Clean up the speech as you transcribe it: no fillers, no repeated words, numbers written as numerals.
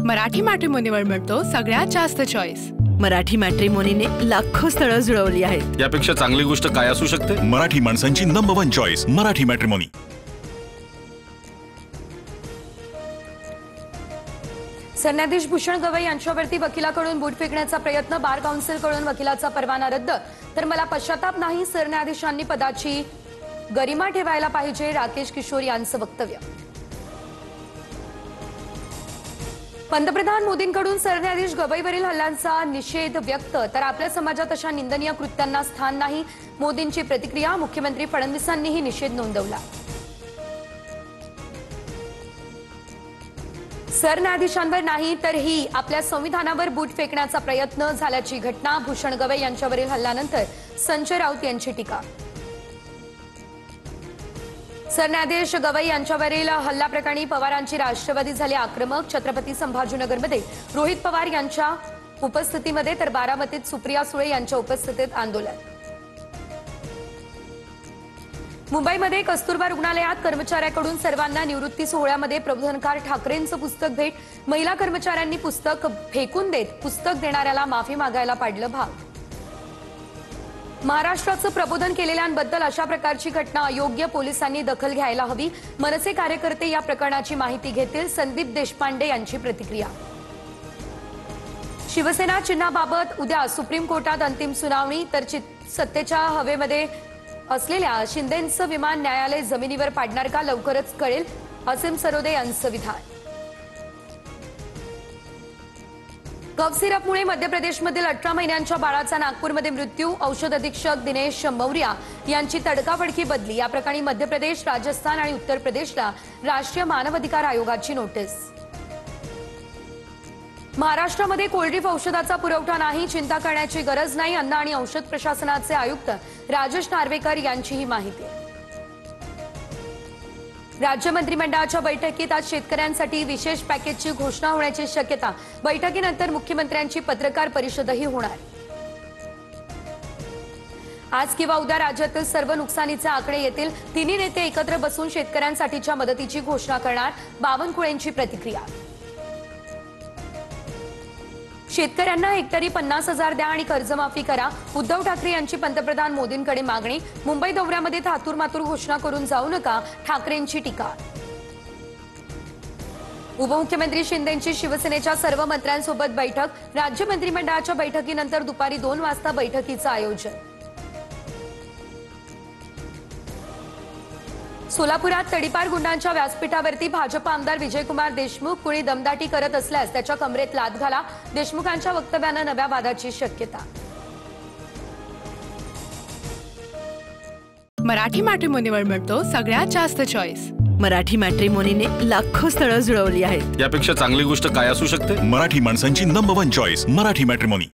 मराठी मॅट्रिमोनीवर मिळतो सगळ्यात जास्त चॉईस। मराठी मॅट्रिमोनीने लाखो स्थळं जुळवली आहेत। यापेक्षा चांगली गोष्ट काय असू शकते? मराठी माणसांची नंबर 1 चॉईस मराठी मॅट्रिमोनी। सरन्यायाधीश भूषण गवई यांच्यावरती वकिलाकडून बूट फेकण्याचा प्रयत्न, बार काउन्सिलकडून वकिलाचा परवाना रद्द, तर मला पश्चाताप नाही, सरन्यायाधीशांनी पदाची गरिमा ठेवायला पाहिजे, राकेश किशोर यांचं वक्तव्य। पंतप्रधान मोदींकडून सरन्यायाधीश गवईवरील हल्ल्यांचा निषेध व्यक्त, तर आपल्या समाजात अशा निंदनीय कृत्यांना स्थान नाही, मोदींची प्रतिक्रिया। मुख्यमंत्री फडणवीसांनीही निषेध नोंदवला। सरन्यायाधीशांवर नाही तर ही आपल्या संविधानावर बूट फेकण्याचा प्रयत्न झाल्याची घटना, भूषण गवई यांच्यावरील हल्ल्यानंतर संजय राऊत यांची टीका। सरन्यायाधीश गवई यांच्यावरील हल्ल्याप्रकरणी पवारांची राष्ट्रवादी झाली आक्रमक, छत्रपती संभाजीनगरमध्ये रोहित पवार यांच्या उपस्थितीमध्ये तर बारामतीत सुप्रिया सुळे यांच्या उपस्थितीत आंदोलन। मुंबईमध्ये कस्तुरबा रुग्णालयात कर्मचाऱ्याकडून सर्वांना निवृत्ती सोहळ्यामध्ये प्रबोधनकार ठाकरेंचं पुस्तक भेट, महिला कर्मचाऱ्यांनी पुस्तक फेकून देत पुस्तक देणाऱ्याला माफी मागायला पाडलं भाग। महाराष्ट्राचं प्रबोधन केलेल्यांबद्दल अशा प्रकारची घटना अयोग्य, पोलिसांनी दखल घ्यायला हवी, मनसे कार्यकर्ते या प्रकरणाची माहिती घेतील, संदीप देशपांडे यांची प्रतिक्रिया। शिवसेना चिन्हाबाबत उद्या सुप्रीम कोर्टात अंतिम सुनावणी, तर सत्तेच्या हवेमध्ये असलेल्या शिंदेंचं विमान न्यायालय जमिनीवर पाडणार का, लवकरच कळेल, असीम सरोदे यांचं विधान। कफ सिरपमुळे मध्य प्रदेशमधील 18 महिन्यांच्या बाळाचा नागपूरमध्ये मृत्यू, औषध अधीक्षक दिनेश मौर्या यांची तडकाफडकी बदली। या प्रकरणी मध्य प्रदेश, राजस्थान आणि उत्तर प्रदेशला राष्ट्रीय मानवाधिकार आयोगाची नोटीस। महाराष्ट्रामध्ये कोल्ड्रीफ औषधाचा पुरवठा नाही, चिंता करण्याची गरज नाही, अन्न आणि औषध प्रशासनाचे आयुक्त राजेश नार्वेकर यांची ही माहिती। राज्य मंत्रिमंडळाच्या बैठकीत आज शेतकऱ्यांसाठी विशेष पॅकेजची घोषणा होण्याची शक्यता, बैठकीनंतर मुख्यमंत्र्यांची पत्रकार परिषदही होणार। आज किंवा उद्या राज्यातील सर्व नुकसानीचे आकडे येतील, तिन्ही नेते एकत्र बसून शेतकऱ्यांसाठीच्या मदतीची घोषणा करणार, बावनकुळेंची प्रतिक्रिया। शेतकऱ्यांना हेक्टरी 50,000 द्या आणि कर्जमाफी करा, उद्धव ठाकरे यांची पंतप्रधान मोदींकडे मागणी, मुंबई दौऱ्यामध्ये थातूरमातूर घोषणा करून जाऊ नका, ठाकरेंची टीका। उपमुख्यमंत्री शिंदेंची शिवसेनेच्या सर्व मंत्र्यांसोबत बैठक, राज्य मंत्रिमंडळाच्या बैठकीनंतर दुपारी 2 वाजता बैठकीचं आयोजन। सोलापुरात तडीपार गुंडांच्या व्यासपीठावरती भाजप आमदार विजयकुमार देशमुख, कुणी दमदाटी करत असल्यास त्याच्या कमरेत लाथ घाला, देशमुखांच्या वक्तव्यानं नव्या वादाची शक्यता। मराठी मॅट्रिमोनीवर मिळतो सगळ्यात जास्त चॉईस। मराठी मॅट्रिमोनीने लाखो स्थळं जुळवली आहेत। यापेक्षा चांगली गोष्ट काय असू शकते? मराठी माणसांची नंबर 1 चॉईस मराठी मॅट्रिमोनी।